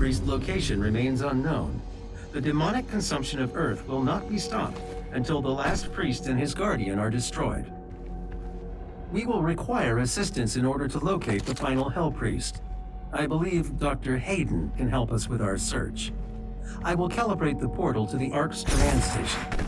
Priest location remains unknown. The demonic consumption of Earth will not be stopped until the last priest and his guardian are destroyed. We will require assistance in order to locate the final Hell Priest. I believe Dr. Hayden can help us with our search. I will calibrate the portal to the Ark's command station.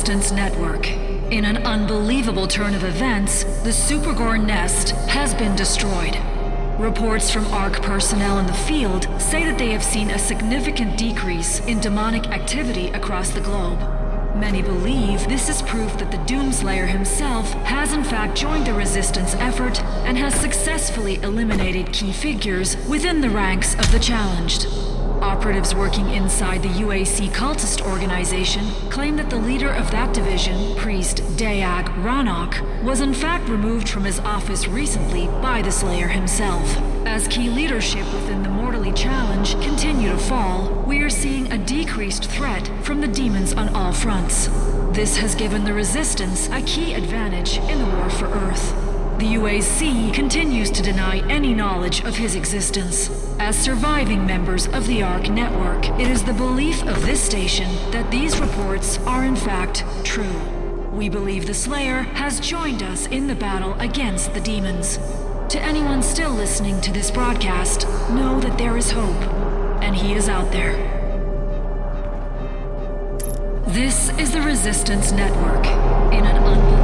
Resistance Network. In an unbelievable turn of events, the Supergore nest has been destroyed. Reports from ARC personnel in the field say that they have seen a significant decrease in demonic activity across the globe. Many believe this is proof that the Doomslayer himself has in fact joined the Resistance effort and has successfully eliminated key figures within the ranks of the challenged. Operatives working inside the UAC cultist organization claim that the leader of that division, Priest Dayak Ranok, was in fact removed from his office recently by the Slayer himself. As key leadership within the Mortally Challenge continue to fall, we are seeing a decreased threat from the demons on all fronts. This has given the Resistance a key advantage in the war for Earth. The UAC continues to deny any knowledge of his existence. As surviving members of the ARC network, it is the belief of this station that these reports are in fact true. We believe the Slayer has joined us in the battle against the demons. To anyone still listening to this broadcast, know that there is hope, and he is out there. This is the Resistance Network. In an unbelievable...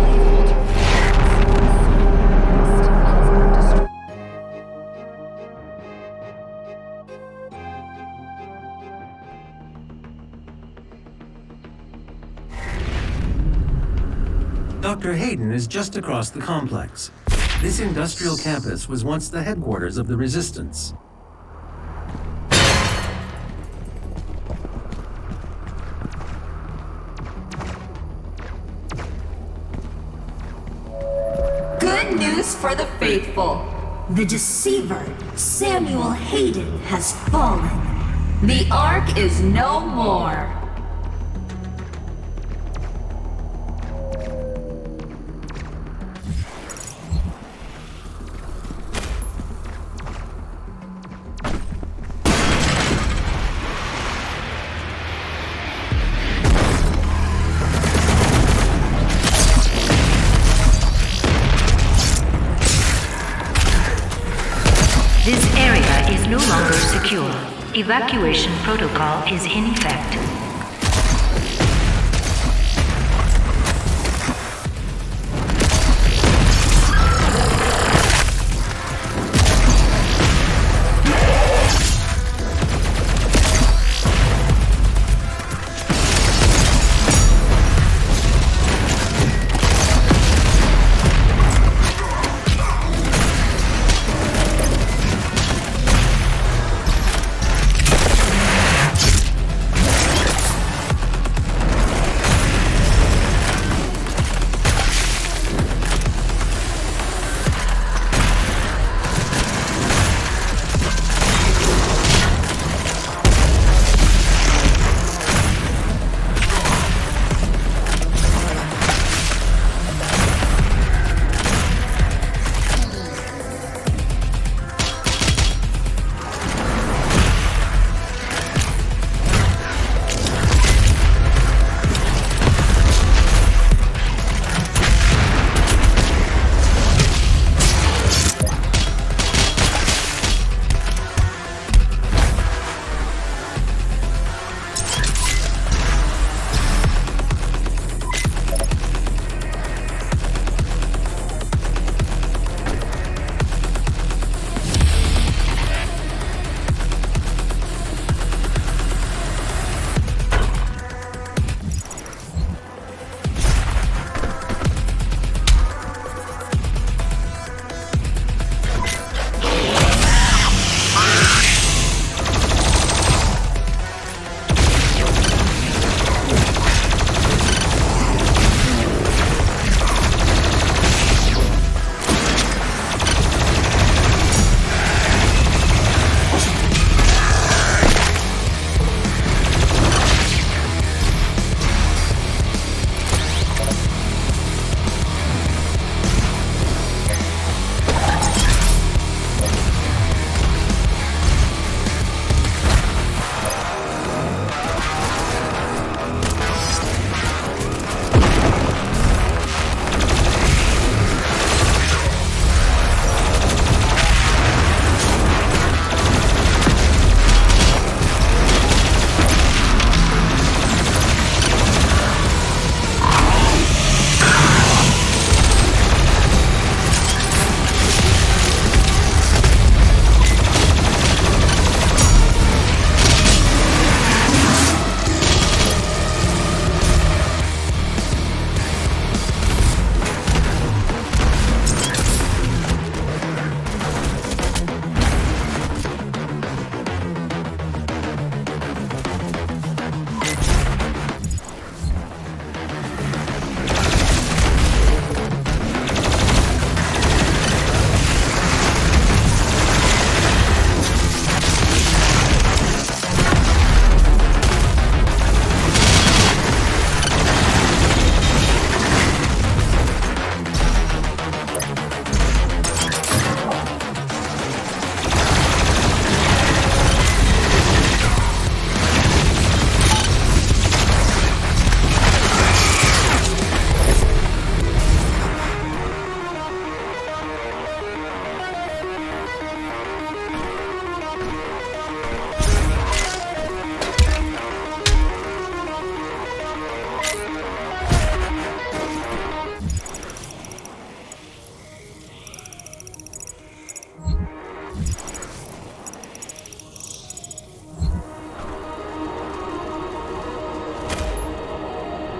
Dr. Hayden is just across the complex. This industrial campus was once the headquarters of the Resistance. Good news for the faithful. The deceiver, Samuel Hayden, has fallen. The Ark is no more. This area is no longer secure. Evacuation protocol is in effect.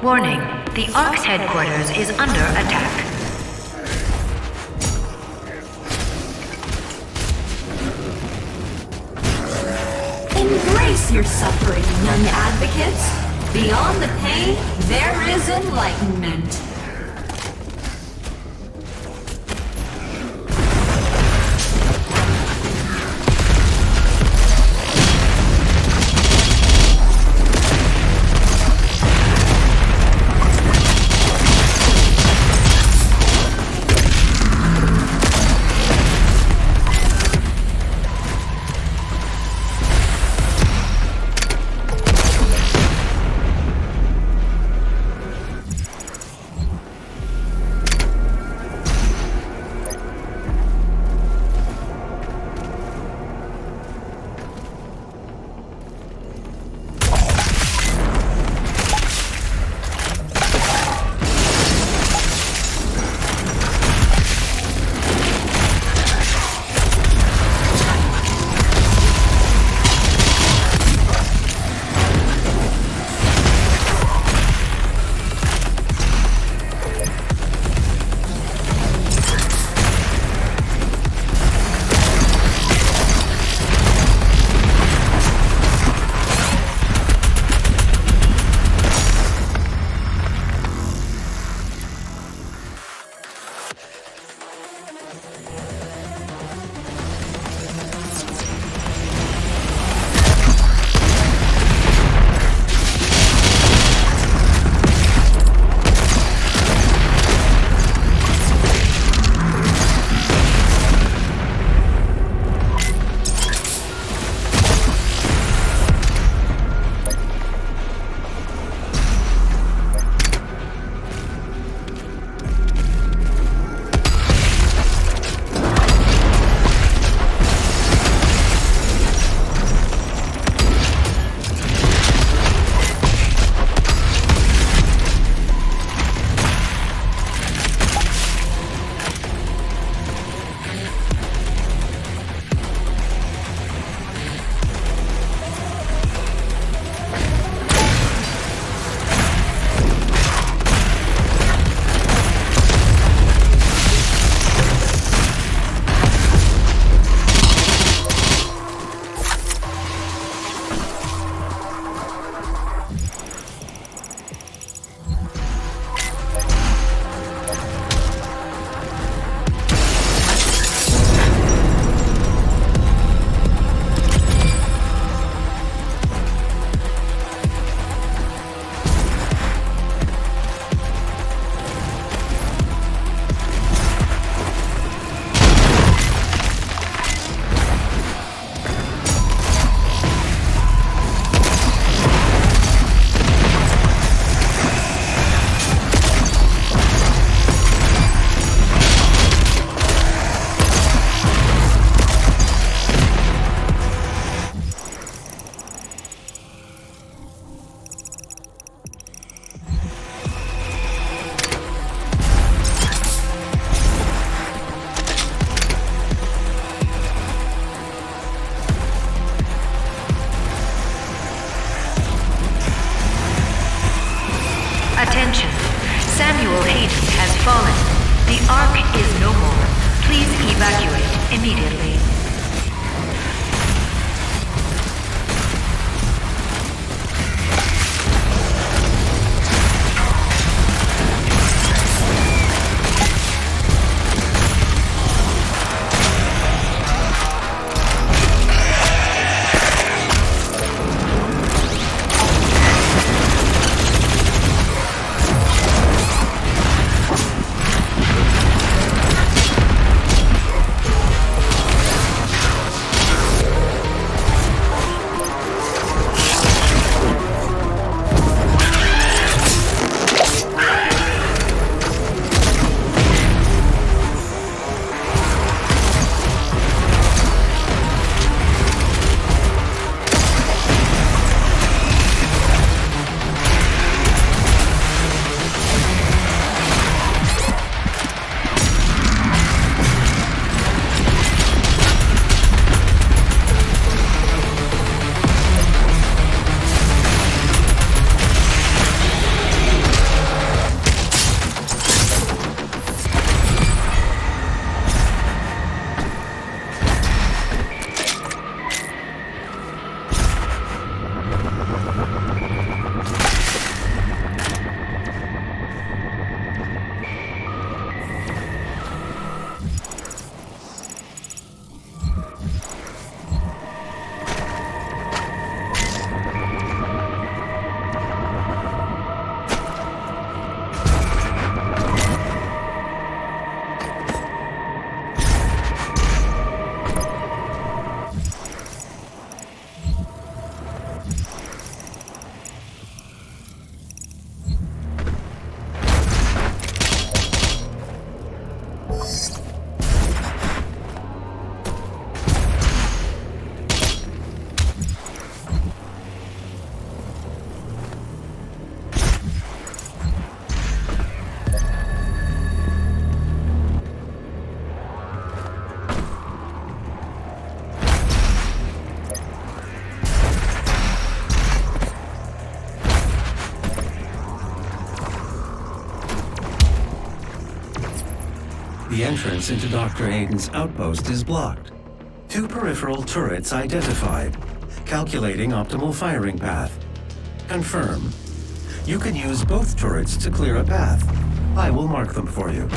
Warning, the Ark's headquarters is under attack. Embrace your suffering, young advocates. Beyond the pain, there is enlightenment. Attention. Samuel Hayden has fallen. The Ark is no more. Please evacuate immediately. entrance into Dr. Hayden's outpost is blocked. 2 peripheral turrets identified. Calculating optimal firing path. Confirm. You can use both turrets to clear a path. I will mark them for you.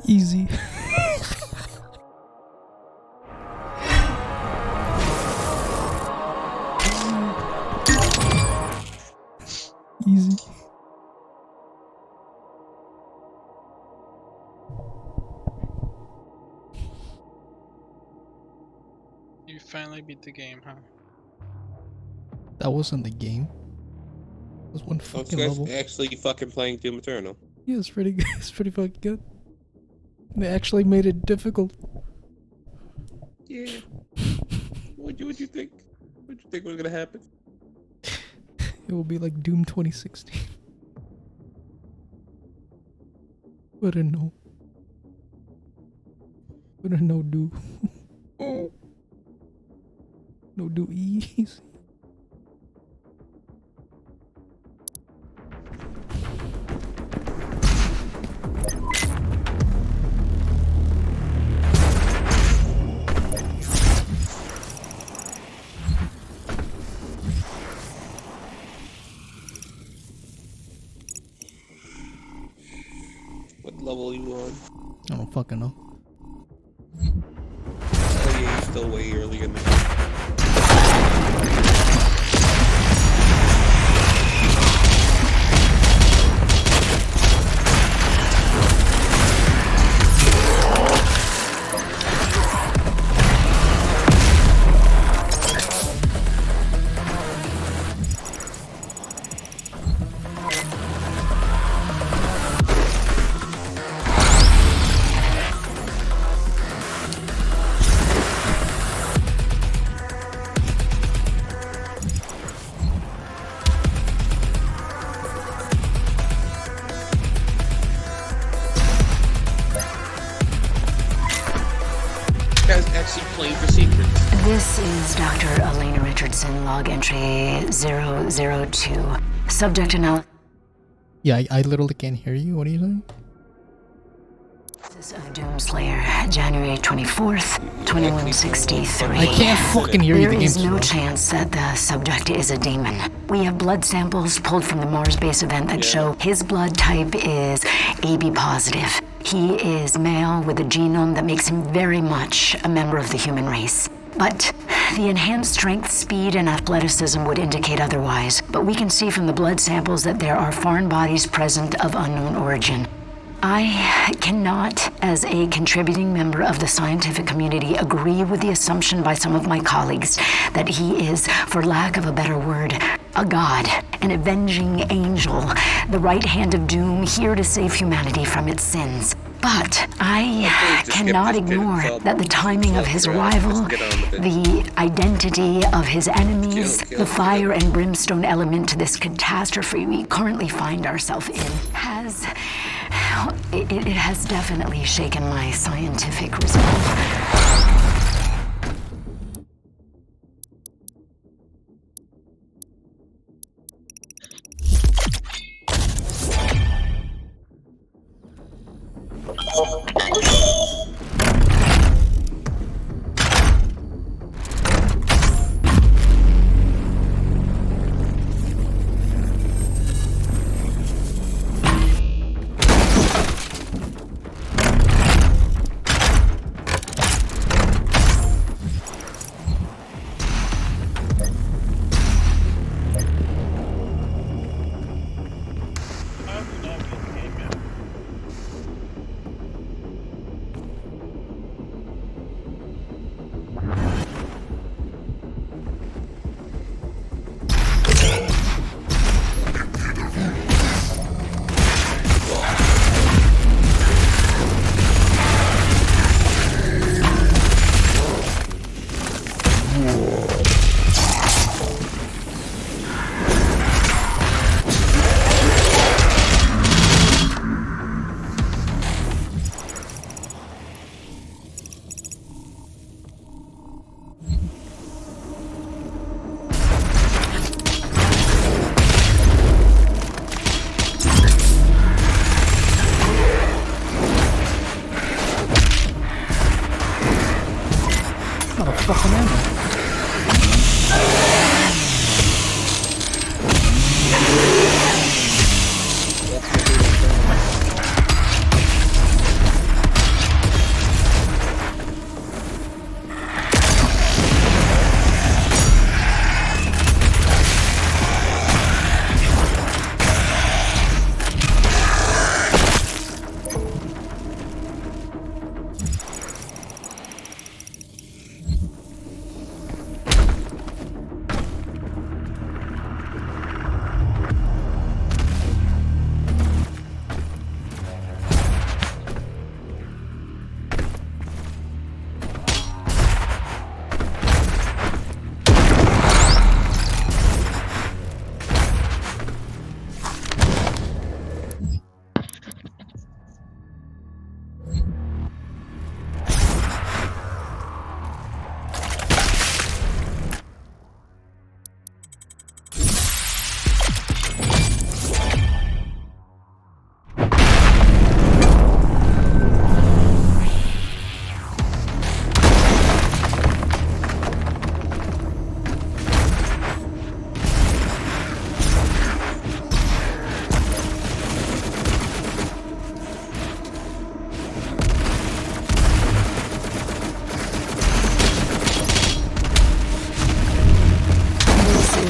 Easy. Easy. You finally beat the game, huh? That wasn't the game. It was one Oh, fucking so level. that's actually fucking playing Doom Eternal. Yeah, it's pretty good. It's pretty fucking good. They actually made it difficult. Yeah. What'd you think? What'd you think was gonna happen? It will be like Doom 2016. I don't know. I don't know, do. No, do easy. What level are you on? I don't fucking know. Oh yeah, you're still way early in the guys actually playing for secrets. This is Dr. Elena Richardson, log entry 002. Subject analysis Yeah, I literally can't hear you. What are you saying? of Doomslayer, January 24th, 2163. I can't fucking hear you. There The is game's no slow. chance that the subject is a demon. We have blood samples pulled from the Mars base event that show his blood type is AB positive. He is male with a genome that makes him very much a member of the human race. But the enhanced strength, speed, and athleticism would indicate otherwise. But we can see from the blood samples that there are foreign bodies present of unknown origin. I cannot, as a contributing member of the scientific community, agree with the assumption by some of my colleagues that he is, for lack of a better word, a god, an avenging angel, the right hand of doom here to save humanity from its sins. But I cannot ignore that the timing of his arrival, the identity of his enemies, the fire and brimstone element to this catastrophe we currently find ourselves in has... It has definitely shaken my scientific resolve. I have not beat the game yet. Not a fucking ammo.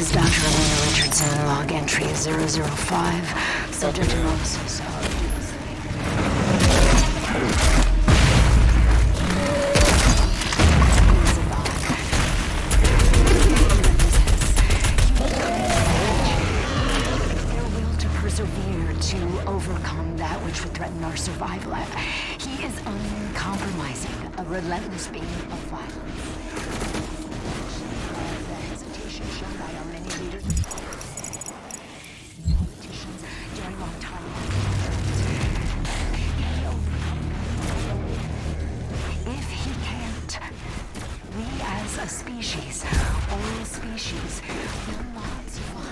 is Dr. Elena Richardson, log entry 005. Subject analysis. Their will to persevere, to overcome that which would threaten our survival. He is uncompromising, a relentless being of violence. The hesitation shown by our many leaders, politicians during our time. If he can't, we as a species, all species, will not survive.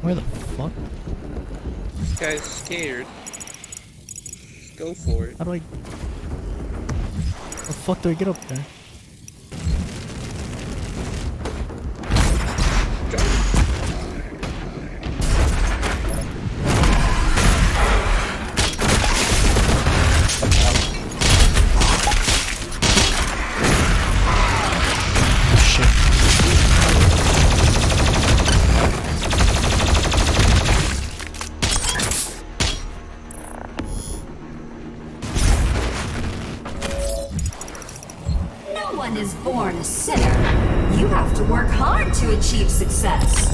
Where the fuck? This guy's scared. Just go for it. How do I... How the fuck do I get up there? No one is born a sinner. You have to work hard to achieve success.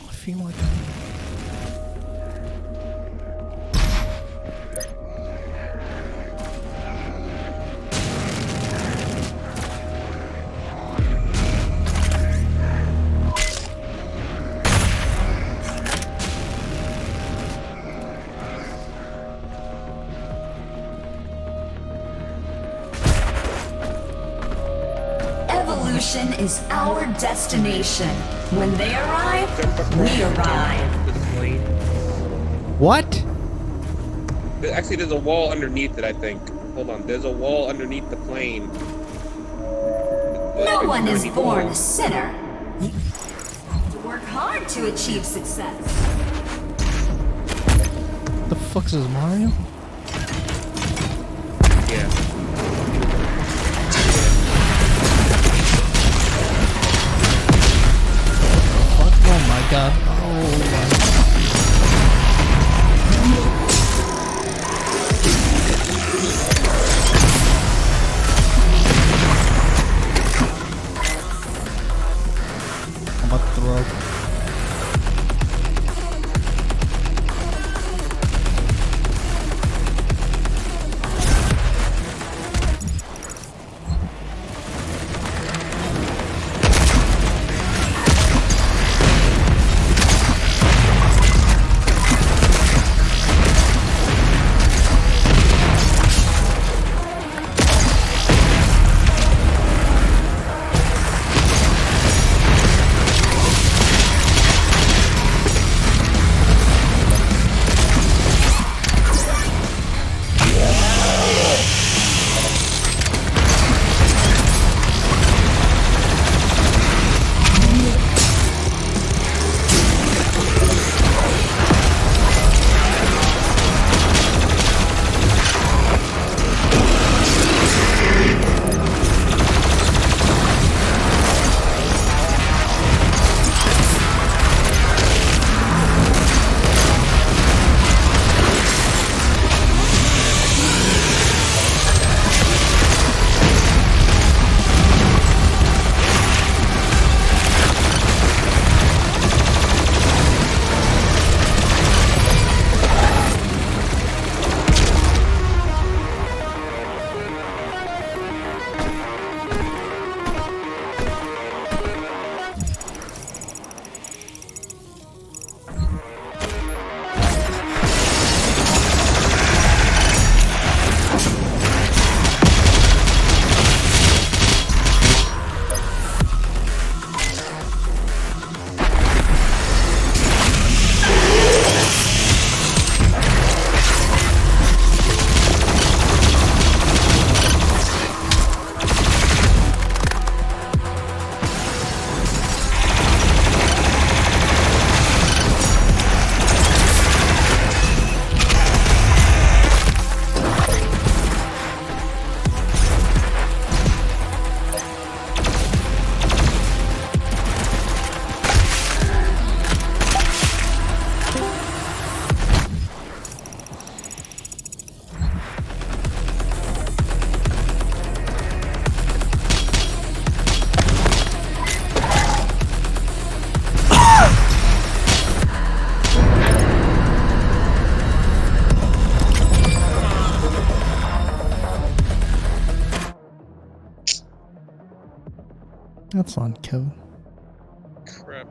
I feel like... Evolution is our destination. When they arrive, we arrive. This plane. What? Actually, there's a wall underneath it, I think. Hold on, there's a wall underneath the plane. No one is born a sinner. You have to work hard to achieve success. What the fuck is this, Mario? Yeah. Fuck, oh my god. Oh my god. I'm about to throw up. That's on Kevin. Crap.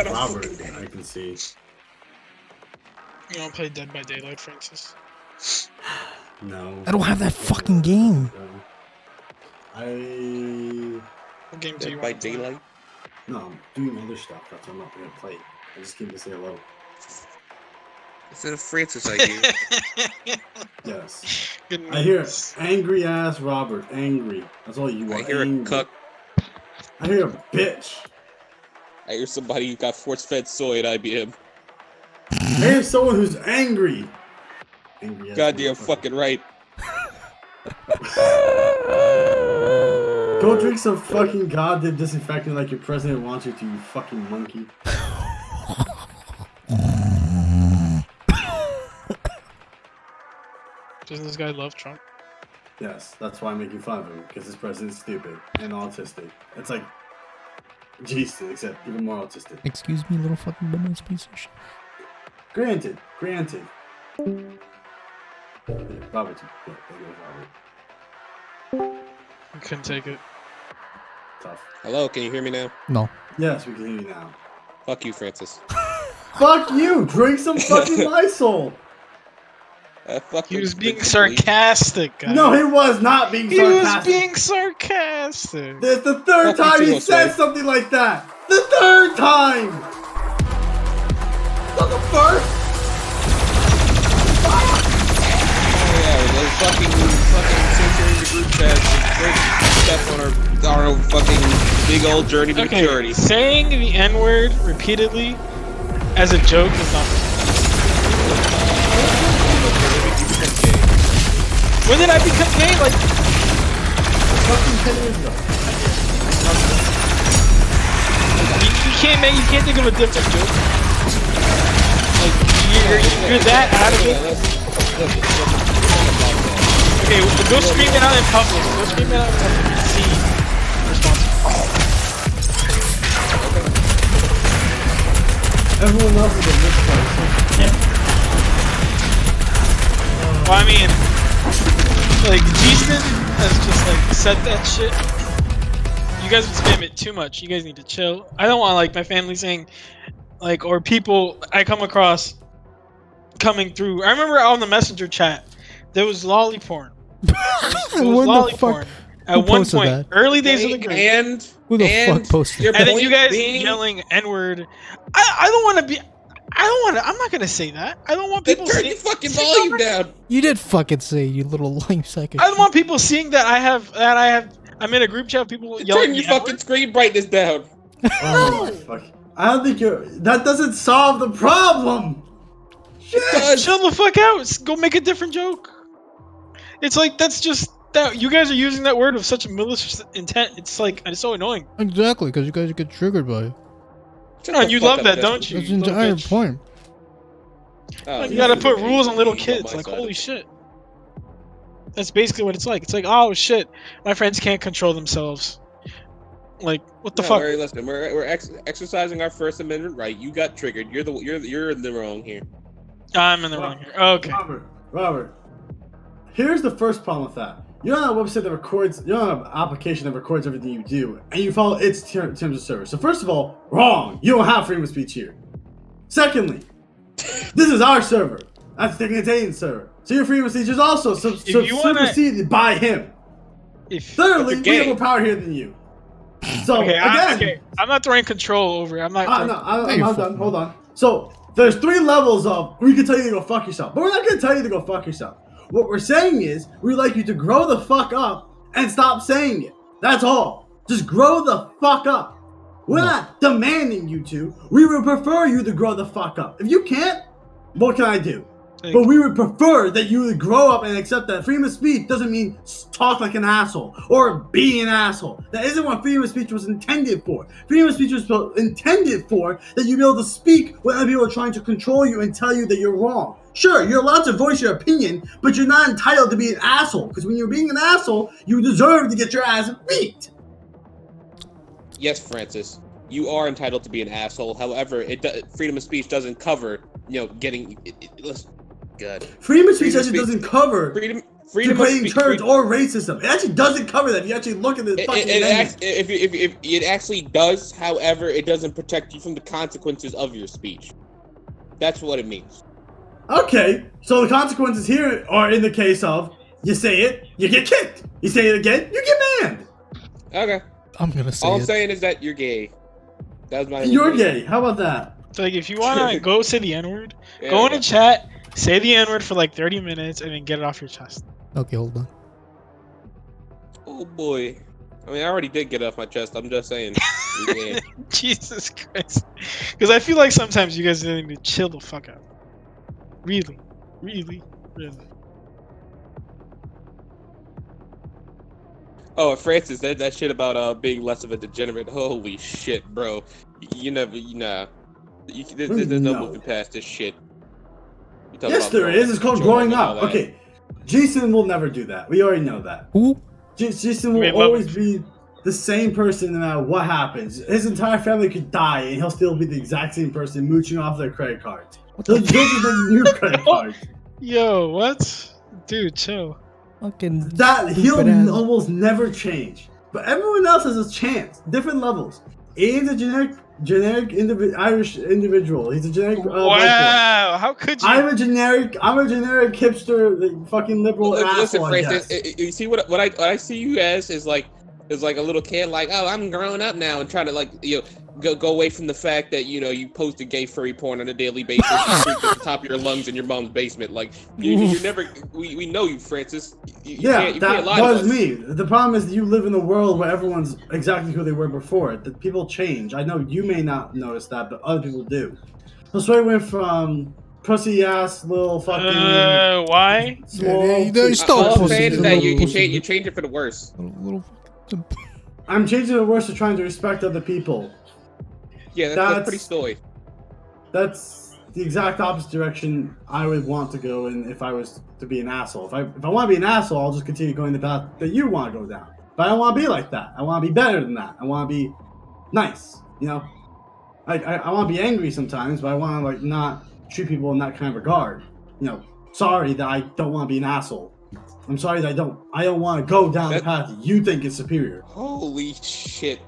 Robert, I can see. You wanna play Dead by Daylight, Francis? No. I don't have that fucking game. What game do you Dead by want to play? Daylight? No, I'm doing other stuff. That's why I'm not gonna play. I just came to say hello. Instead of Francis, I hear. Yes. Good I hear news. angry ass Robert. Angry. That's all you I want. hear a angry. cuck. I hear a bitch. I hear somebody who got force-fed soy at IBM. I hear someone who's angry. Angry ass Goddamn motherfucker. fucking right. Go drink some fucking goddamn disinfectant like your president wants you to, you fucking monkey. Doesn't this guy love Trump? Yes, that's why I'm making fun of him, because his president's stupid and autistic. It's like Jason, except even more autistic. Excuse me, little fucking bananas piece of shit. Granted. Yeah, Robert, yeah, there goes Robert. I couldn't take it. Tough. Hello, can you hear me now? No. Yes, we can hear you now. Fuck you, Francis. Fuck you! Drink some fucking Lysol! Fuck He you, was being Francis, sarcastic, guys. No, he was not being He was sarcastic. being sarcastic. That's the third Fuck you time too, he said Jose. something like that! The third time! Not the first! Oh yeah, those fucking censoring the group chat is a great step on our fucking big old journey to Okay, maturity. saying the N-word repeatedly as a joke is not. When did I become gay? Like, Fucking 10 years ago. you can't think of a different joke. Like, you're that out of it. Okay, well, go scream it out in public. Go scream it out in public and see the response. Everyone else is a misplace. Well, I mean, like, G-Stin has just, like, said that shit. You guys would spam it too much. You guys need to chill. I don't want, like, my family saying, like, or people I come across coming through. I remember on the messenger chat, there was lolly porn. There was When lolly the fuck? porn. Who At one posted point, that? early days of the group. Who the fuck posted your that? And then you point guys being yelling N-word. I don't want to be. I'm not gonna say that. I don't want Then people turn seeing. your fucking volume down. You did fucking say, you little lame sack of I don't want people seeing that I'm in a group chat. Of people yelling. Turn your the N-word. fucking screen brightness down. Oh my fuck. I don't think that doesn't solve the problem! Shit! Chill the fuck out. Go make a different joke. It's like that's just that you guys are using that word with such a malicious intent. It's like it's so annoying. Exactly, because you guys get triggered by it. Shut No, the you fuck love up, that, Justin. don't you? That's the You little entire bitch. point. Oh, You gotta put yeah, rules on little he's kids. my Like side of holy it. shit. That's basically what it's like. It's like oh shit, my friends can't control themselves. Like what the No, fuck? Listen, we're exercising our First Amendment right. You got triggered. You're in the wrong here. I'm in the wrong here. Okay. Robert. Here's the first problem with that. You're on a website that records, you're on an application that records everything you do, and you follow its terms of service. So first of all, wrong. You don't have freedom of speech here. Secondly, this is our server. That's the Canadian server. So your freedom of speech is also you wanna- superseded by him. If Thirdly, you're we have gay. more power here than you. So okay, again, I'm not throwing control over. I'm not. no, I'm you're not fucking done. Hold on. So there's 3 levels of we can tell you to go fuck yourself, but we're not gonna tell you to go fuck yourself. What we're saying is we'd like you to grow the fuck up and stop saying it. That's all. Just grow the fuck up. We're not demanding you to. We would prefer you to grow the fuck up. If you can't, what can I do? But we would prefer that you would grow up and accept that freedom of speech doesn't mean talk like an asshole or be an asshole. That isn't what freedom of speech was intended for. Freedom of speech was intended for that you be able to speak when other people are trying to control you and tell you that you're wrong. Sure, you're allowed to voice your opinion, but you're not entitled to be an asshole. Because when you're being an asshole, you deserve to get your ass beat. Yes, Francis, you are entitled to be an asshole. However, freedom of speech doesn't cover, getting. Listen, God. Freedom of speech actually doesn't cover freedom degrading terms or racism. It actually doesn't cover that if you actually look at the fucking amendment. If it actually does, however, it doesn't protect you from the consequences of your speech. That's what it means. Okay, so the consequences here are in the case of you say it, you get kicked. You say it again, you get banned. Okay. I'm gonna say All I'm it. saying is that you're gay. That was my. You're gay. How about that? So, like, if you wanna go say the N-word, Yeah, go in a chat, say the N-word for like 30 minutes, and then get it off your chest. Okay, hold on. Oh boy. I mean, I already did get it off my chest. I'm just saying. You're gay. Jesus Christ. Because I feel like sometimes you guys need to chill the fuck out. Really, really, really. Oh, Francis, that shit about being less of a degenerate. Holy shit, bro. There's no moving past this shit. Yes, there is. It's called growing up. Okay, Jason will never do that. We already know that. Who? Jason will always be the same person no matter what happens. His entire family could die, and he'll still be the exact same person mooching off their credit cards. He'll just get new credit cards. Yo, what? Dude, chill. Fucking. That he'll stupid ass. almost never change. But everyone else has a chance, different levels. Ian's a generic Irish individual. He's a generic. Wow, how could you? I'm a generic hipster, fucking liberal Listen, asshole. I Francis, guess. you see what I see you as is like a little kid, like, oh, I'm growing up now, and trying to go away from the fact that you post a gay furry porn on a daily basis at the top of your lungs in your mom's basement. Like you're never. We know you, Francis. You can't that lie to was us. me. The problem is you live in a world where everyone's exactly who they were before. That people change. I know you may not notice that, but other people do. So Sway went from pussy ass little fucking Why? small. All I'm saying is that you change it for the worse. I'm changing the worst to trying to respect other people. Yeah, that's pretty stoic. That's the exact opposite direction I would want to go in if I was to be an asshole. If I want to be an asshole, I'll just continue going the path that you want to go down. But I don't want to be like that. I want to be better than that. I want to be nice. I want to be angry sometimes, but I want to not treat people in that kind of regard. Sorry that I don't want to be an asshole. I'm sorry that I don't want to go down the path that you think is superior. Holy shit.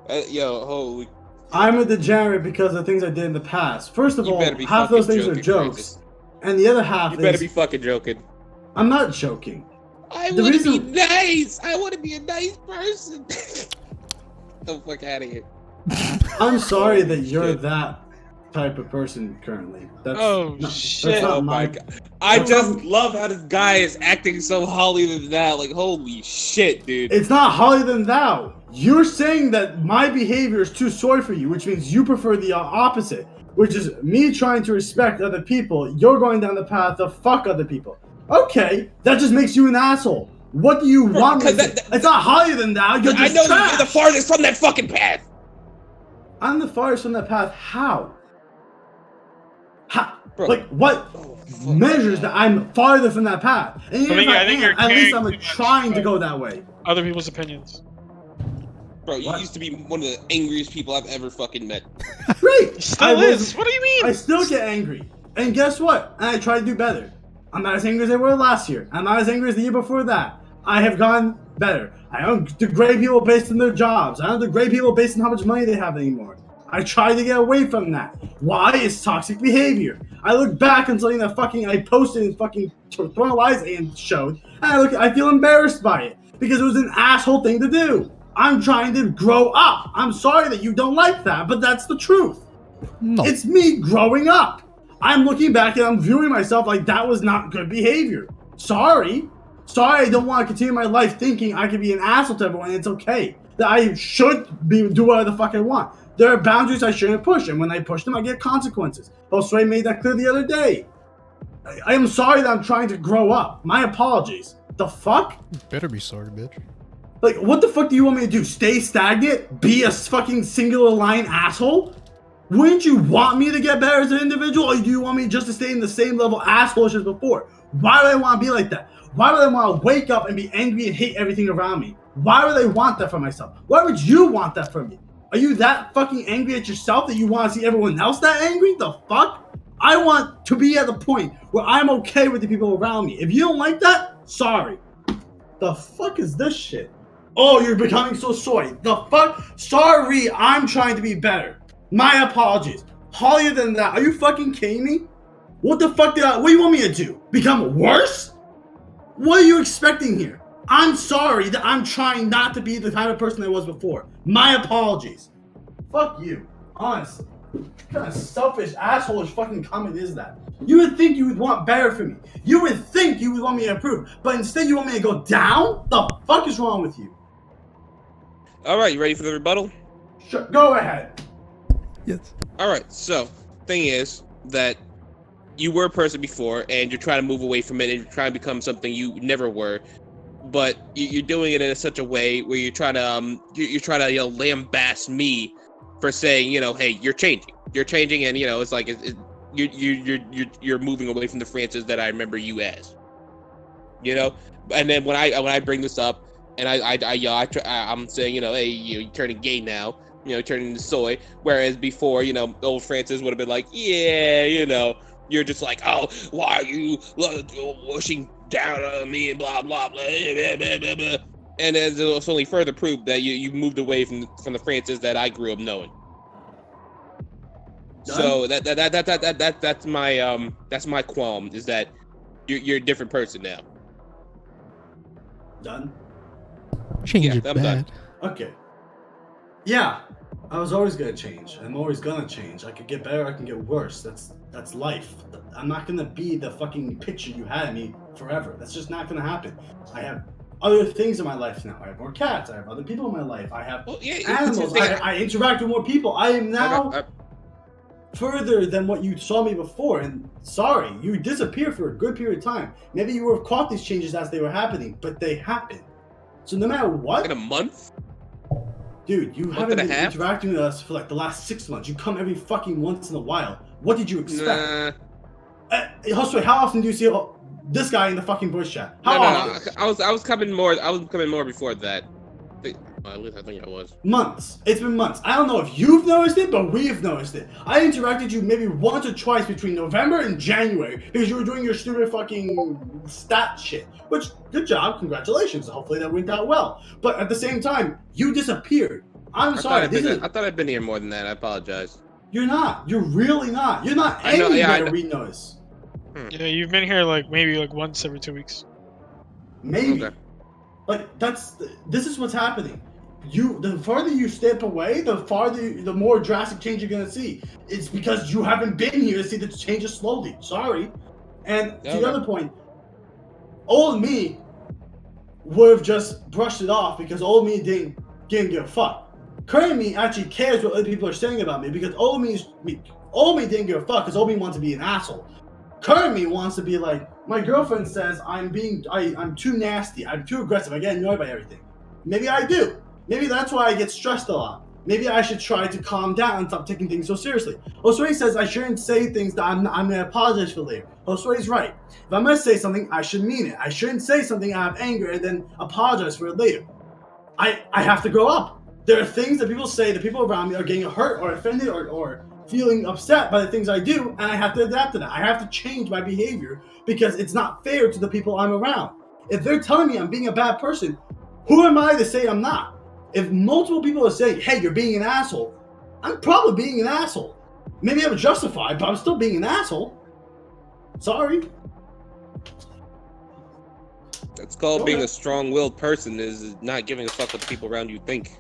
Holy. I'm a degenerate because of the things I did in the past. First of all, half those things are jokes. Francis. And the other half You better be fucking joking. I'm not joking. I want to be nice. I want to be a nice person. The fuck out of here. I'm sorry that you're that type of person currently. Shit. That's not Oh my god. I just love how this guy is acting so holier than thou. Like, holy shit, dude. It's not holier than thou. You're saying that my behavior is too soy for you, which means you prefer the opposite, which is me trying to respect other people. You're going down the path of fuck other people. Okay, that just makes you an asshole. What do you want me to say? It's not holier than thou. You're just trash. You're the farthest from that fucking path. I'm the farthest from that path. How? Bro. Like, what measures that I'm farther from that path? And even if I think you're am, at least caring I'm too much trying to about go that way. Other people's opinions. Bro, you used to be one of the angriest people I've ever fucking met. Great. Still is. What do you mean? I still get angry. And guess what? And I try to do better. I'm not as angry as I was last year. I'm not as angry as the year before that. I have gone better. I don't degrade people based on their jobs. I don't degrade people based on how much money they have anymore. I try to get away from that. Why? It's toxic behavior. I look back on something that I posted and fucking Throne of Lies and showed, and I feel embarrassed by it because it was an asshole thing to do. I'm trying to grow up. I'm sorry that you don't like that, but that's the truth. No. It's me growing up. I'm looking back and I'm viewing myself like that was not good behavior. Sorry, I don't want to continue my life thinking I can be an asshole to everyone and it's okay. That I should do whatever the fuck I want. There are boundaries I shouldn't push, and when I push them, I get consequences. Josue made that clear the other day. I am sorry that I'm trying to grow up. My apologies. The fuck? You better be sorry, bitch. Like, what the fuck do you want me to do? Stay stagnant? Be a fucking singular line asshole? Wouldn't you want me to get better as an individual, or do you want me just to stay in the same level asshole as before? Why do I want to be like that? Why do I want to wake up and be angry and hate everything around me? Why would I want that for myself? Why would you want that for me? Are you that fucking angry at yourself that you want to see everyone else that angry? The fuck? I want to be at the point where I'm okay with the people around me. If you don't like that, sorry. The fuck is this shit? Oh, you're becoming so sorry. The fuck? Sorry, I'm trying to be better. My apologies. Holier than that. Are you fucking kidding me? What the fuck what do you want me to do? Become worse? What are you expecting here? I'm sorry that I'm trying not to be the kind of person I was before. My apologies. Fuck you. Honestly. What kind of selfish, asshole fucking comment is that? You would think you would want better for me. You would think you would want me to improve. But instead you want me to go down? The fuck is wrong with you? Alright, you ready for the rebuttal? Sure, go ahead. Yes. Alright, so, thing is that you were a person before, and you're trying to move away from it, and you're trying to become something you never were. But you're doing it in such a way where you're trying to, lambaste me for saying, hey, you're changing, and it's like you're moving away from the Francis that I remember you as. And then when I bring this up, and I'm saying, hey, you're turning gay now, turning into soy, whereas before, old Francis would have been like, yeah, you're just like, oh, why are you washing down on me and blah blah blah, blah, blah, blah. And it's only further proof that you moved away from the Francis that I grew up knowing. Done. So that's my qualm, is that you're a different person now. Done. Change it I'm bad. done. Okay. Yeah, I was always gonna change. I'm always gonna change. I could get better. I can get worse. That's life. I'm not gonna be the fucking picture you had of me forever. That's just not gonna happen. I have other things in my life now. I have more cats. I have other people in my life. I have animals. I interact with more people. I am now further than what you saw me before. And sorry, you disappeared for a good period of time. Maybe you would have caught these changes as they were happening, but they happened. So no matter what. In a month? Dude, you haven't been interacting with us for like the last 6 months. You come every fucking once in a while. What did you expect? Josue, how often do you see this guy in the fucking voice chat? How often? I was coming more before that. At least I think I was. Months. It's been months. I don't know if you've noticed it, but we've noticed it. I interacted with you maybe once or twice between November and January because you were doing your stupid fucking stat shit. Which, good job, congratulations. Hopefully that went out well. But at the same time, you disappeared. I'm sorry. I thought I'd been here more than that. I apologize. You're not. You're really not. You're not any better, we notice. Yeah, you've been here maybe once every 2 weeks. Maybe. Okay. Like this is what's happening. The farther you step away, the more drastic change you're gonna see. It's because you haven't been here to see the changes slowly. Sorry. And to the other point, old me would have just brushed it off because old me didn't give a fuck. Current me actually cares what other people are saying about me because old me didn't give a fuck because old me wants to be an asshole. Current me wants to be like, my girlfriend says I'm too nasty, I'm too aggressive, I get annoyed by everything. Maybe I do. Maybe that's why I get stressed a lot. Maybe I should try to calm down and stop taking things so seriously. Josue says I shouldn't say things that I'm gonna apologize for later. Josue's right. If I'm gonna say something, I should mean it. I shouldn't say something out of anger and then apologize for it later. I have to grow up. There are things that people say, the people around me are getting hurt or offended or feeling upset by the things I do, and I have to adapt to that. I have to change my behavior because it's not fair to the people I'm around. If they're telling me I'm being a bad person, who am I to say I'm not? If multiple people are saying, hey, you're being an asshole, I'm probably being an asshole. Maybe I'm justified, but I'm still being an asshole. Sorry. That's called being a strong-willed person, is not giving a fuck what the people around you think.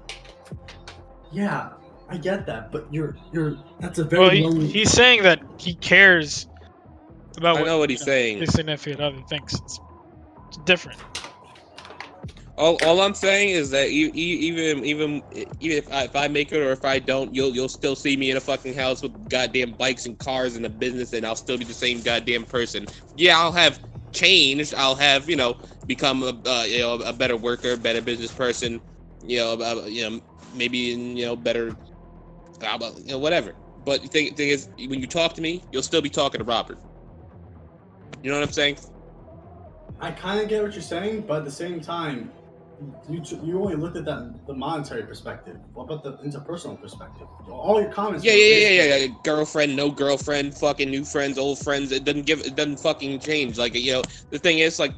Yeah, I get that, but that's a very lonely... He's saying that he cares about what he's saying. His significant other thinks. It's different. All I'm saying is that even if I make it or if I don't, you'll still see me in a fucking house with goddamn bikes and cars and a business, and I'll still be the same goddamn person. Yeah, I'll have changed. I'll have become a better worker, better business person. Maybe better, whatever. But the thing is, when you talk to me, you'll still be talking to Robert. You know what I'm saying? I kind of get what you're saying, but at the same time, you only looked at the monetary perspective. What about the interpersonal perspective? All your comments. Yeah. Girlfriend, no girlfriend, fucking new friends, old friends. It doesn't fucking change. Like the thing is like,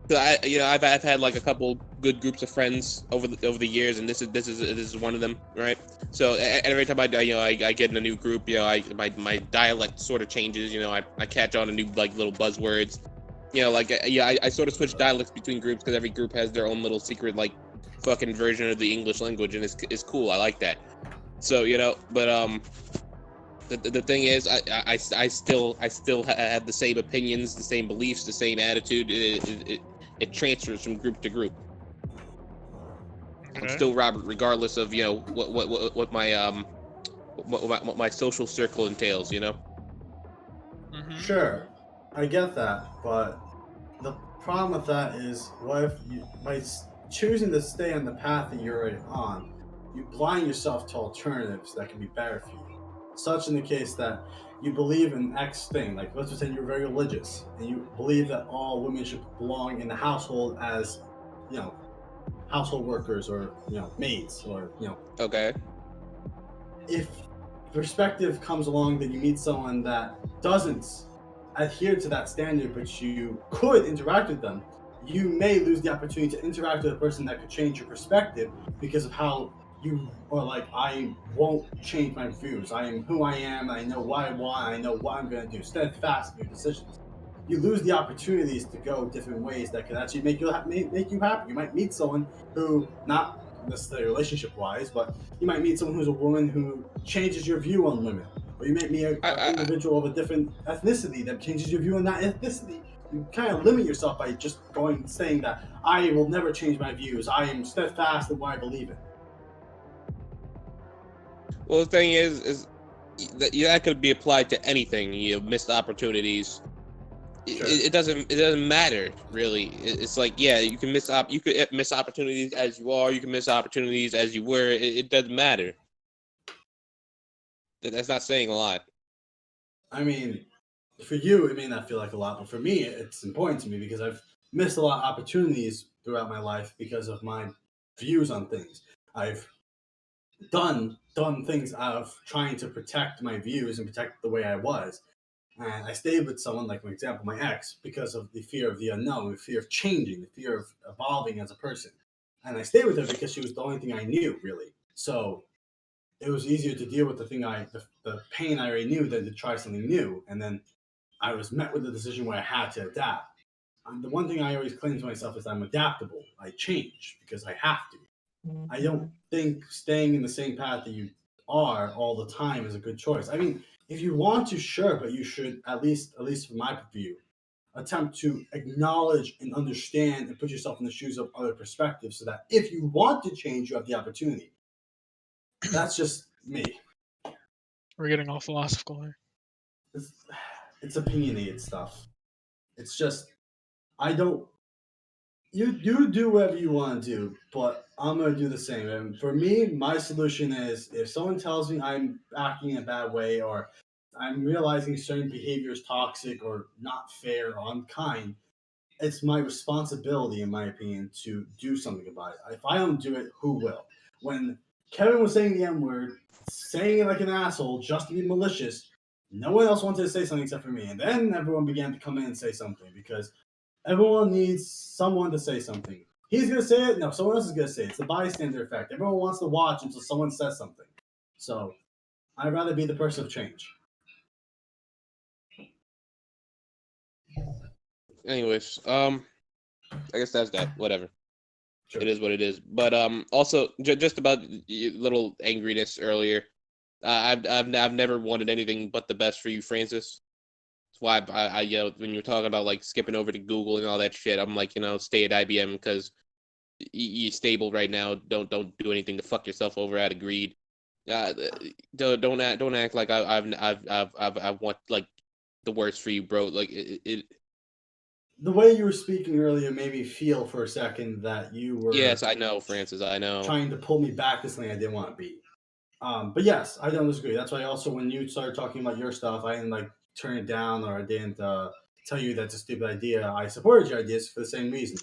I've had like a couple good groups of friends over the years, and this is one of them, right? So every time I get in a new group, my dialect sort of changes. I catch on to new like little buzzwords. I sort of switch dialects between groups because every group has their own little secret like fucking version of the English language, and it's cool. I like that. So but the thing is, I still have the same opinions, the same beliefs, the same attitude. It transfers from group to group. I'm still Robert, regardless of what my social circle entails. Sure, I get that, but the problem with that is, what if by choosing to stay on the path that you're already on, you blind yourself to alternatives that can be better for you. Such in the case that you believe in X thing, like let's just say you're very religious and you believe that all women should belong in the household as, household workers or maids or Okay. if perspective comes along that you meet someone that doesn't adhere to that standard, but you could interact with them, you may lose the opportunity to interact with a person that could change your perspective because of how you are like, I won't change my views. I am who I am. I know what I want. I know what I'm going to do. Steadfast in your decisions. You lose the opportunities to go different ways that could actually make you happy. You might meet someone who, not necessarily relationship-wise, but you might meet someone who's a woman who changes your view on women. Or you might meet an individual of a different ethnicity that changes your view on that ethnicity. You kind of limit yourself by just saying that I will never change my views. I am steadfast in what I believe in. Well, the thing is that could be applied to anything. Missed opportunities. Sure. It doesn't matter really. It's like, yeah, you can miss opportunities as you are. You can miss opportunities as you were. It doesn't matter. That's not saying a lot. I mean, for you, it may not feel like a lot, but for me, it's important to me because I've missed a lot of opportunities throughout my life because of my views on things. I've done things out of trying to protect my views and protect the way I was. And I stayed with someone, like, for example, my ex, because of the fear of the unknown, the fear of changing, the fear of evolving as a person. And I stayed with her because she was the only thing I knew, really. So it was easier to deal with the pain I already knew than to try something new. And then I was met with the decision where I had to adapt. And the one thing I always claim to myself is I'm adaptable. I change because I have to. I don't think staying in the same path that you are all the time is a good choice. I mean, if you want to, sure, but you should at least from my view, attempt to acknowledge and understand and put yourself in the shoes of other perspectives so that if you want to change, you have the opportunity. That's just me. We're getting all philosophical here. It's opinionated stuff. It's just, you do whatever you want to do, but I'm going to do the same. And for me, my solution is if someone tells me I'm acting in a bad way or I'm realizing certain behavior is toxic or not fair or unkind, it's my responsibility, in my opinion, to do something about it. If I don't do it, who will? When Kevin was saying the N-word, saying it like an asshole just to be malicious, no one else wanted to say something except for me. And then everyone began to come in and say something because everyone needs someone to say something. He's going to say it? No, someone else is going to say it. It's the bystander effect. Everyone wants to watch until someone says something. So I'd rather be the person of change. Anyways, I guess that's that. Whatever. Sure. It is what it is. But also just about little angriness earlier. I've never wanted anything but the best for you, Francis. That's why I when you're talking about like skipping over to Google and all that shit, I'm like, stay at IBM because you're stable right now. Don't do anything to fuck yourself over out of greed. Don't act like I want like the worst for you, bro. Like it The way you were speaking earlier made me feel for a second that you were yes, I know, Francis. I know. trying to pull me back to something I didn't want to be. But yes, I don't disagree. That's why also when you started talking about your stuff, I didn't like turn it down or I didn't tell you that's a stupid idea. I supported your ideas for the same reason.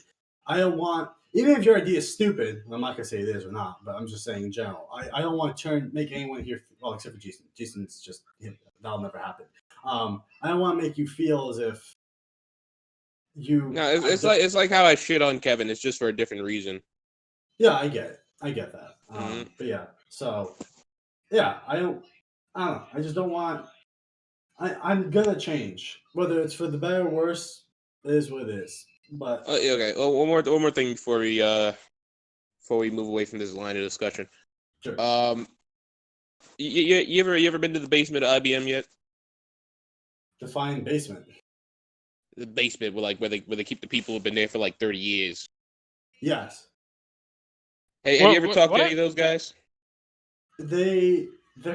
I don't want, even if your idea is stupid, I'm not gonna say it is or not, but I'm just saying in general. I don't want to make anyone here, well, except for Jason. Jason's just that'll never happen. I don't want to make you feel as if you. No, it's like how I shit on Kevin. It's just for a different reason. Yeah, I get it. I get that. Mhm. But yeah, so yeah, I don't know. I just don't want. I'm gonna change, whether it's for the better or worse. It is what it is. But Okay. Well, one more thing before we move away from this line of discussion. sure. You ever been to the basement of IBM yet? Define basement. The basement where they keep the people who've been there for like 30 years. Yes, Hey, have you ever talked to any of those guys? they're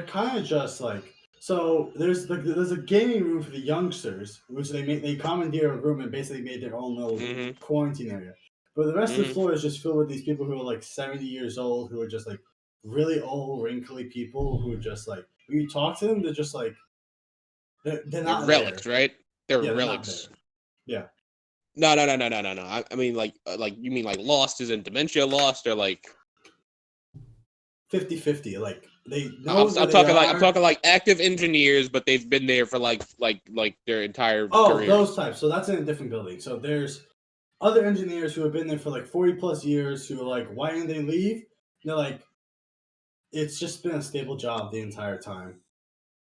kind of just like. So there's a gaming room for the youngsters, which they commandeer a room and basically made their own little Mhm. quarantine area. But the rest of the Mhm. floor is just filled with these people who are like 70 years old, who are just like really old, wrinkly people who are just like when you talk to them, they're just like they're They're not relics, there. right? They're Yeah, they're not relics. there. Yeah, No. I mean like you mean like lost as in dementia lost or like 50-50. Like they know I'm where they talking like are. I'm talking like active engineers, but they've been there for like their entire Oh, careers. those types. So that's in a different building. So there's other engineers who have been there for like 40 plus years who are like, why didn't they leave? And they're like, it's just been a stable job the entire time.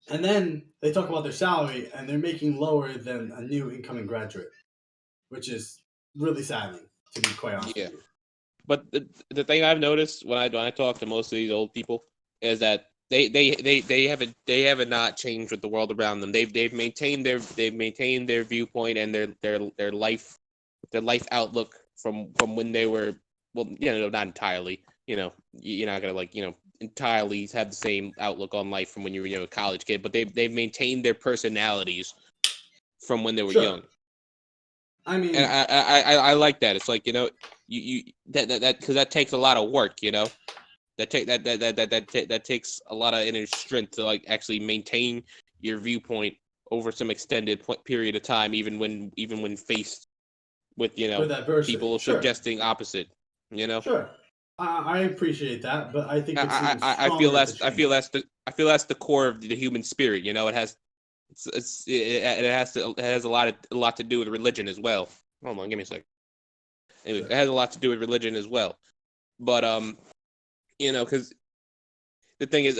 And then they talk about their salary and they're making lower than a new incoming graduate, which is really saddening, to be quite honest Yeah. with you. But the thing I've noticed when I talk to most of these old people is that they haven't not changed with the world around them. They've maintained their viewpoint and their life outlook from when they were, well, not entirely. You're not gonna entirely have the same outlook on life from when you were a college kid, but they've maintained their personalities from when they were Sure. young. I mean, And I like that. It's like, you that because that takes a lot of work, that takes a lot of inner strength to like actually maintain your viewpoint over some extended period of time, even when faced with with adversity. people Sure. suggesting opposite. Sure. I appreciate that, but I think it's even I feel stronger to that's the core of the human spirit. It has a lot to do with religion as well. Hold on, give me a sec. Anyway, Sure. it has a lot to do with religion as well. But because the thing is,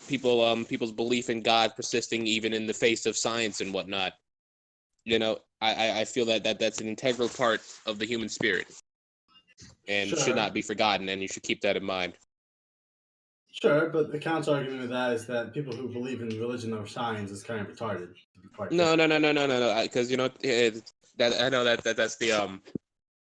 people's belief in God persisting even in the face of science and whatnot. I feel that's an integral part of the human spirit, and Sure. should not be forgotten. And you should keep that in mind. Sure, but the counter argument with that is that people who believe in religion over science is kind of retarded. To be quite No, frank. no. Because that I know that's the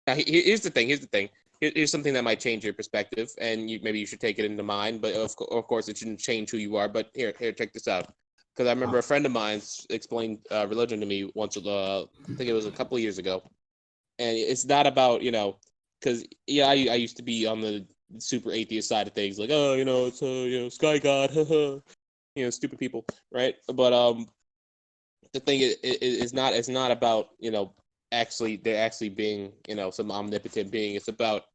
Here's the thing. Here's something that might change your perspective, and maybe you should take it into mind. But of course, it shouldn't change who you are. But here, check this out. Because I remember a friend of mine explained religion to me once. I think it was a couple of years ago, and it's not about because I used to be on the super atheist side of things, like it's sky god, stupid people, right? But the thing is not it's not about they're actually being some omnipotent being. It's about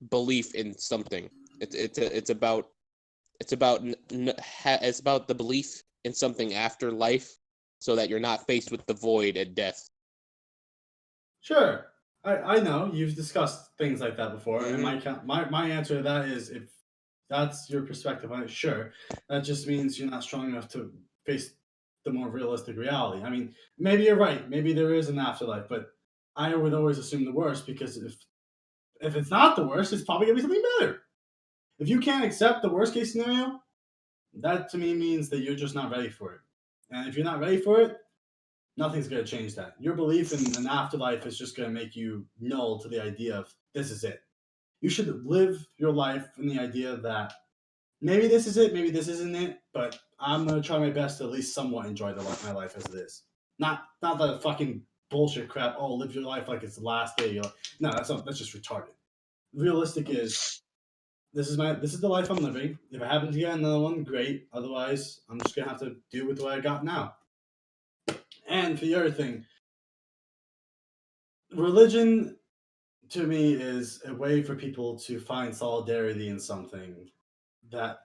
belief in something. It's about the belief in something after life, so that you're not faced with the void at death. Sure, I know you've discussed things like that before, and Mhm. my answer to that is if that's your perspective on it, sure, that just means you're not strong enough to face the more realistic reality. I mean, maybe you're right. Maybe there is an afterlife, but I would always assume the worst because if it's not the worst, it's probably gonna be something better. If you can't accept the worst case scenario, that to me means that you're just not ready for it. And if you're not ready for it, nothing's going to change that. Your belief in an afterlife is just going to make you null to the idea of this is it. You should live your life in the idea that maybe this is it, maybe this isn't it, but I'm gonna try my best to at least somewhat enjoy my life as it is. Not the fucking bullshit crap. Oh, live your life like it's the last day. No, that's just retarded. Realistic is this is the life I'm living. If I happen to get another one, great. Otherwise, I'm just gonna have to do with what I got now. And for the other thing, religion to me is a way for people to find solidarity in something that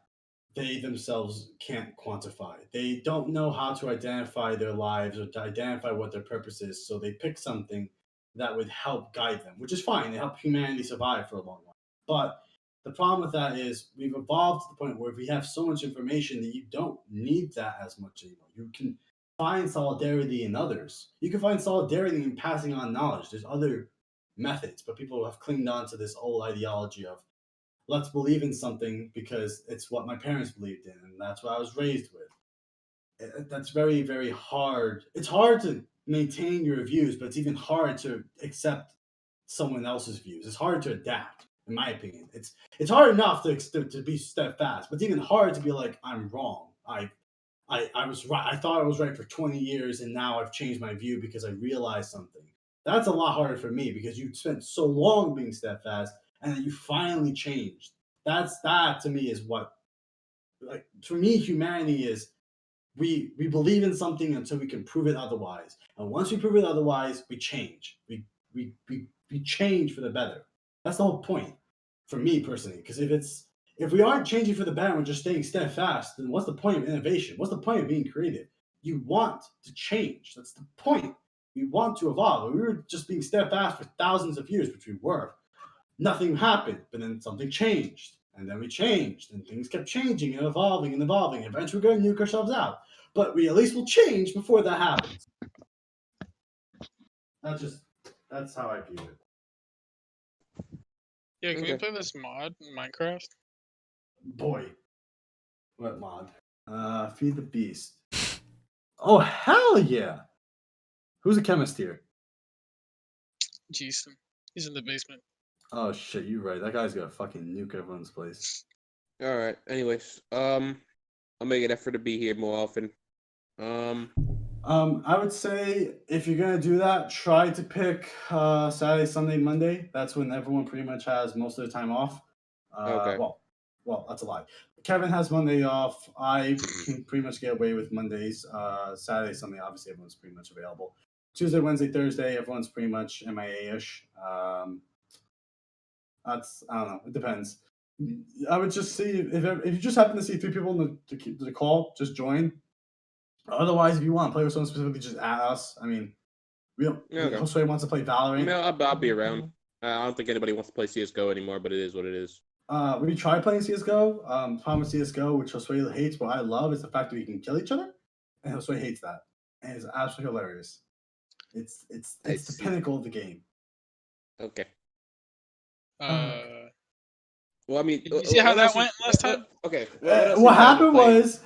they themselves can't quantify. They don't know how to identify their lives or to identify what their purpose is, so they pick something that would help guide them, which is fine. They help humanity survive for a long while. But the problem with that is we've evolved to the point where we have so much information that you don't need that as much anymore. You can find solidarity in others. You can find solidarity in passing on knowledge. There's other methods, but people have clinged on to this old ideology of let's believe in something because it's what my parents believed in and that's what I was raised with. That's very, very hard. It's hard to maintain your views, but it's even hard to accept someone else's views. It's hard to adapt, in my opinion. It's hard enough to be steadfast, but it's even hard to be like, I'm wrong. I was right. I thought I was right for 20 years and now I've changed my view because I realized something. That's a lot harder for me because you spent so long being steadfast and then you finally changed. That to me is what, like, for me, humanity is we believe in something until we can prove it otherwise. And once we prove it otherwise, we change. We change for the better. That's the whole point for me personally. Because if we aren't changing for the better, we're just staying steadfast, then what's the point of innovation? What's the point of being creative? You want to change. That's the point. We want to evolve. We were just being steadfast for thousands of years, which we were. Nothing happened, but then something changed, and then we changed, and things kept changing and evolving and evolving. Eventually, we're going to nuke ourselves out, but we at least will change before that happens. That's how I view it. Yeah, can we play this mod in Minecraft? Boy, what mod? Feed the Beast. Oh hell yeah! Who's a chemist here? Jason. He's in the basement. Oh shit, you're right. That guy's gonna fucking nuke everyone's place. All right. Anyways, I'll make an effort to be here more often. I would say if you're gonna do that, try to pick Saturday, Sunday, Monday. That's when everyone pretty much has most of the time off. Okay. Well, that's a lie. Kevin has Monday off. I can pretty much get away with Mondays. Saturday, Sunday, obviously everyone's pretty much available. Tuesday, Wednesday, Thursday, everyone's pretty much MIA-ish. I don't know. It depends. I would just see if you just happen to see 3 people in the call, just join. Otherwise, if you want to play with someone specifically, just add us. I mean, Josue wants to play Valorant. I mean, I'll be around. I don't think anybody wants to play CS:GO anymore, but it is what it is. We tried playing CS:GO. Problem with CS:GO, which Josue hates, what I love is the fact that we can kill each other, and Josue hates that, and it's absolutely hilarious. It's the pinnacle of the game. Okay. Well, I mean, did you see how that went last time? Okay. What happened was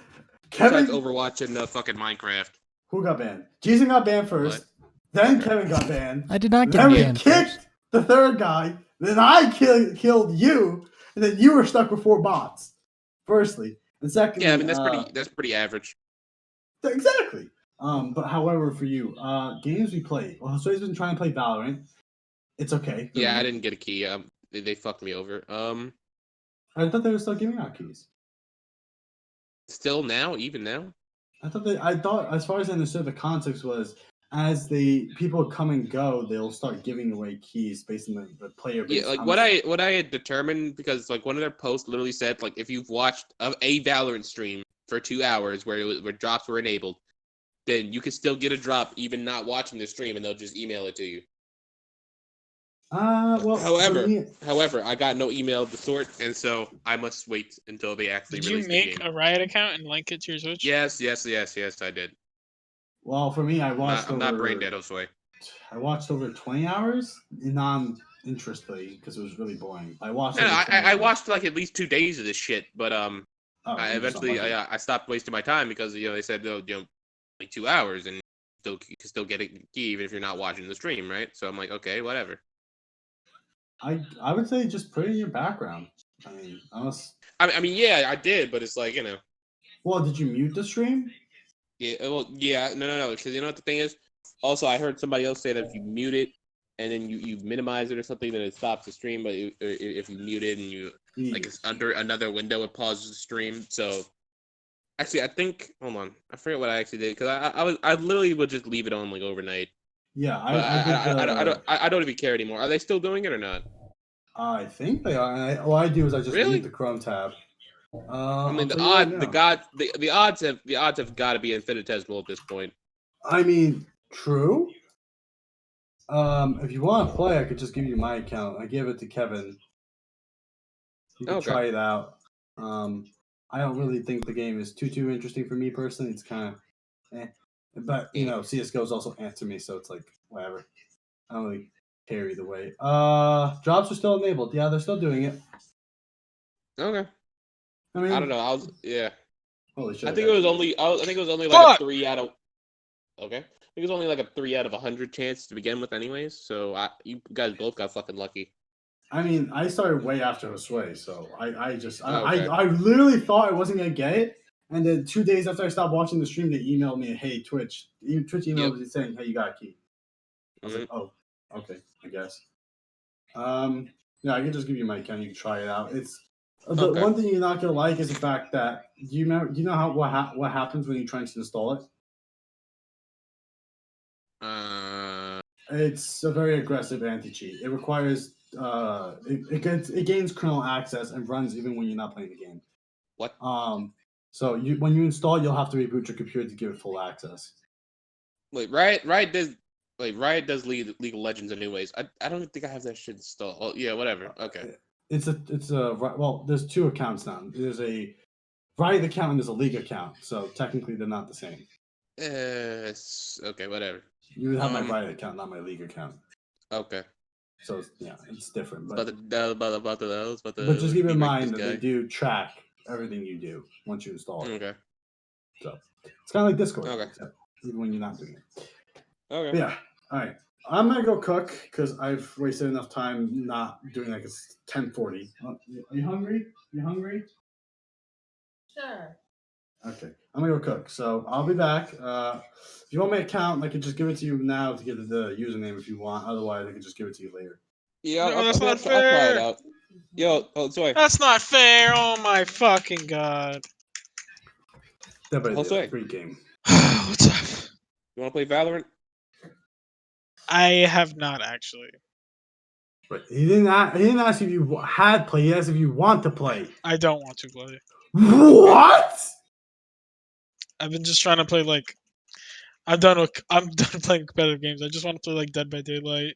Kevin Overwatch and fucking Minecraft. Who got banned? Jason got banned first. Then Kevin got banned. I did not get Then we banned kicked first. the third guy. Then I killed you, and then you were stuck with 4 bots. Firstly, and secondly, Yeah, I mean that's pretty average. Exactly. But however, for you, games we play. Well, Josue's been trying to play Valorant. It's okay. Yeah, I didn't get a key. They fucked me over. I thought they were still giving out keys. Still now, even now. I thought, as far as I understood, the context was as the people come and go, they'll start giving away keys based on the player base. Yeah, like what I had determined, because like one of their posts literally said, like, if you've watched a Valorant stream for 2 hours where drops were enabled, then you can still get a drop even not watching the stream, and they'll just email it to you. Well, however, I got no email of the sort, and so I must wait until they actually Did release you the make game. a Riot account and link it to your Switch? Yes, I did. Well, for me, I'm not brain dead, Josue. I watched over 20 hours non-interestedly because it was really boring. I watched. I watched like at least 2 days of this shit, but I eventually like I stopped wasting my time because they said like 2 hours and you can still get a key even if you're not watching the stream, right? So I'm like, okay, whatever. I would say just put it in your background. I mean, unless. I mean, yeah, I did, but it's like Well, did you mute the stream? yeah, well, yeah, no, because you know what the thing is. Also, I heard somebody else say that if you mute it and then you minimize it or something, then it stops the stream. But if you mute it and you like it's under another window, it pauses the stream. So actually, I think hold on, I forget what I actually did because I literally would just leave it on like overnight. Yeah, I don't even care anymore. Are they still doing it or not? I think they are. And all I do is I just Really? mute the Chrome tab. I mean, I'll tell you right now. the odds have got to be infinitesimal at this point. I mean, true. If you want to play, I could just give you my account. I give it to Kevin. You can Okay. try it out. I don't really think the game is too interesting for me personally. It's kind of, but you know, CS:GO is also to me, so it's like whatever. I don't really care either way. Drops are still enabled. Yeah, they're still doing it. Okay. I mean, I don't know. Holy shit! I think it was only like Fuck! a 3 out of. Okay. I think it was only like a 3 out of 100 chance to begin with, anyways. So you guys both got fucking lucky. I mean, I started way after Josue, so I Okay. I literally thought I wasn't gonna get it, and then 2 days after I stopped watching the stream, they emailed me, "Hey, Twitch emailed me saying, hey, you got a key." I was like, "Oh, okay, I guess." Yeah, I can just give you my account. You can try it out. It's the Okay. one thing you're not gonna like is the fact that do you know how what happens when you try to install it? It's a very aggressive anti-cheat. It requires it gains kernel access and runs even when you're not playing the game. What? So when you install it, you'll have to reboot your computer to give it full access. Wait, Riot does League of Legends anyways. I don't think I have that shit installed. Oh, yeah, whatever. Okay. It's a well, there's 2 accounts now. There's a Riot account and there's a League account. So technically they're not the same. Okay, whatever. You would have my Riot account, not my League account. Okay. So yeah, it's different. But just keep in mind that they do track everything you do once you install it. Okay. So it's kind of like Discord. Okay. Even when you're not doing it. Okay. But yeah. All right. I'm gonna go cook because I've wasted enough time not doing like it's 10:40. Are you hungry? You hungry? Sure. Okay. I'm gonna go cook. So I'll be back. If you want my account, I could just give it to you now to get the username if you want. Otherwise, I could just give it to you later. Yeah, No, I'll that's not try it fair. out. Yo, sorry. That's not fair. Oh my fucking god. Definitely Jose. a free game. What's up? You want to play Valorant? I have not actually. But he didn't ask if you had played. He asked if you want to play. I don't want to play. What? I've been just trying to play like I'm done playing competitive games. I just want to play like Dead by Daylight,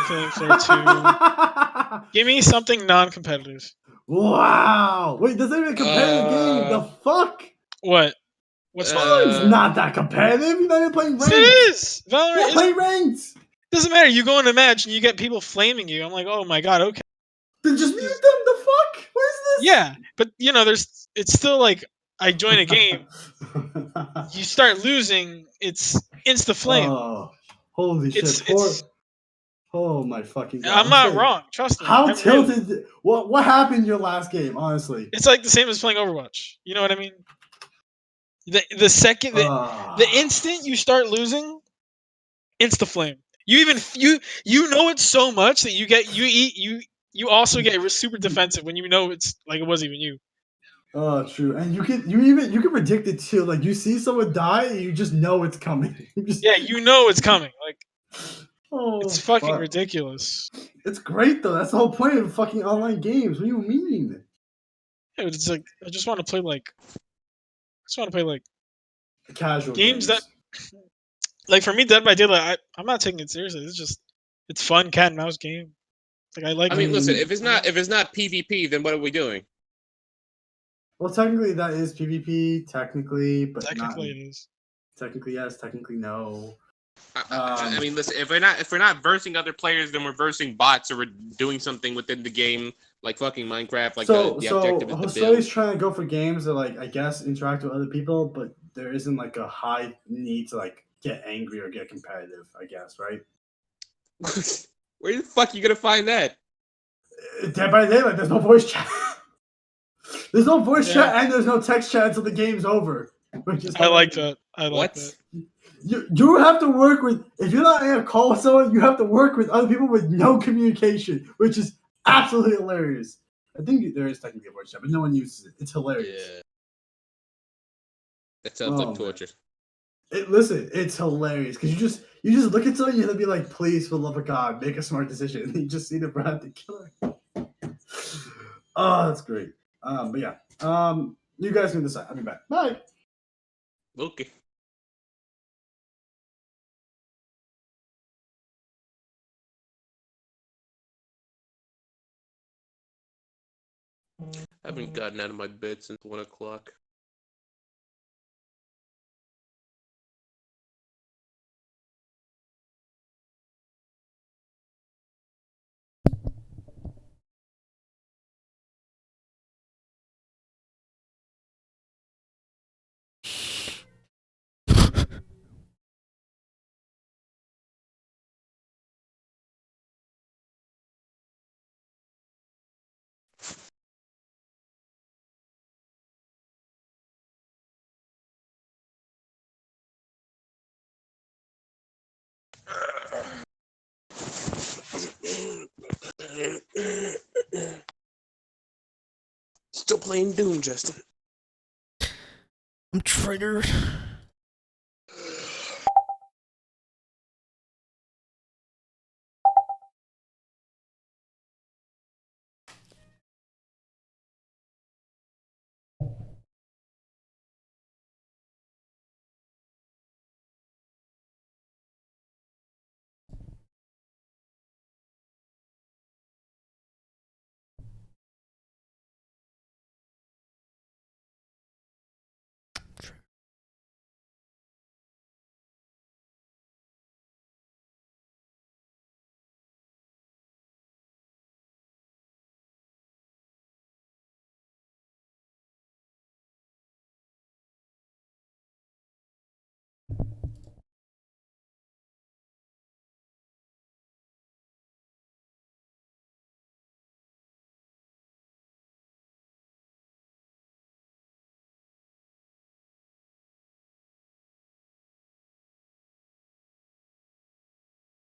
Killing Floor 2. Give me something non-competitive. Wow. Wait, that's not even a competitive game. The fuck? What? What's It's not that competitive. You're not even playing ranked. It is! Valorant Yeah, is play ranked. doesn't matter. You go in a match and you get people flaming you. I'm like, oh my god, okay. Then just mute them. The fuck? What is this? Yeah, but you know, it's still like I join a game. You start losing, it's insta flame. Oh, holy It's- shit! it's- Oh my fucking god! I'm not saying, wrong. Trust me. How I'm real. tilted? What happened in your last game? Honestly, It's like the same as playing Overwatch. You know what I mean? The second the instant you start losing, insta flame. You even you know it so much that you also get super defensive when you know it's like it wasn't even you. Oh, true. And you can predict it too. Like you see someone die, you just know it's coming. Yeah, you know it's coming. Like Oh, it's fucking fuck. ridiculous. It's great though. That's the whole point of fucking online games. What do you mean? Yeah, but it's like I just want to play like Casual games that like for me Dead by Daylight I'm not taking it seriously. It's fun cat and mouse game. Like I like I mean, listen, if it's not PvP, then what are we doing? Well, technically that is PvP. Technically, but technically not, it is. technically yes. Technically no. I mean, listen, if we're not versing other players, then we're versing bots, or we're doing something within the game, like fucking Minecraft. Like the objective is to build. Jose's trying to go for games that like I guess interact with other people, but there isn't like a high need to like get angry or get competitive. I guess, right? Where the fuck are you gonna find that? Dead by Daylight. There's no voice chat. There's no voice Yeah. chat and there's no text chat until the game's over. Which is I like hilarious. that. I like What? that. You have to work with, if you're not in a call with someone, you have to work with other people with no communication, which is absolutely hilarious. I think there is technically a voice chat, but no one uses it. It's hilarious. Yeah. That sounds Oh, like torture. Listen, it's hilarious because you just look at someone, you have to be like, please, for the love of God, make a smart decision. And you just see the Brad the killer. Oh, that's great. But yeah, you guys can decide. I'll be back. Bye. Okay. I haven't gotten out of my bed since 1 o'clock. Still playing Doom, Justin. I'm triggered.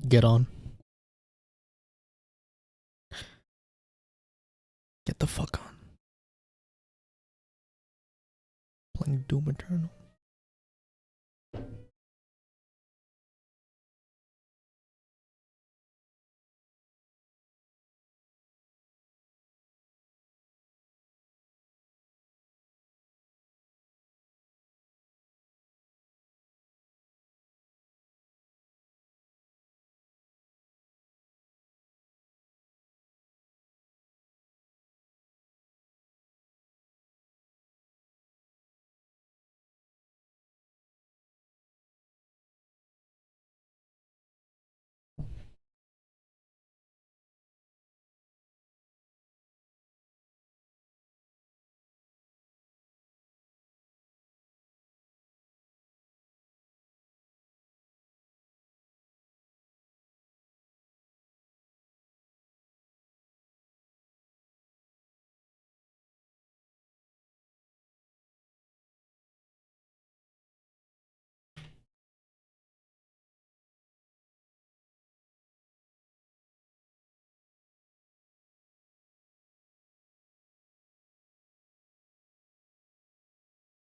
Get on. Get the fuck on. Playing Doom Eternal.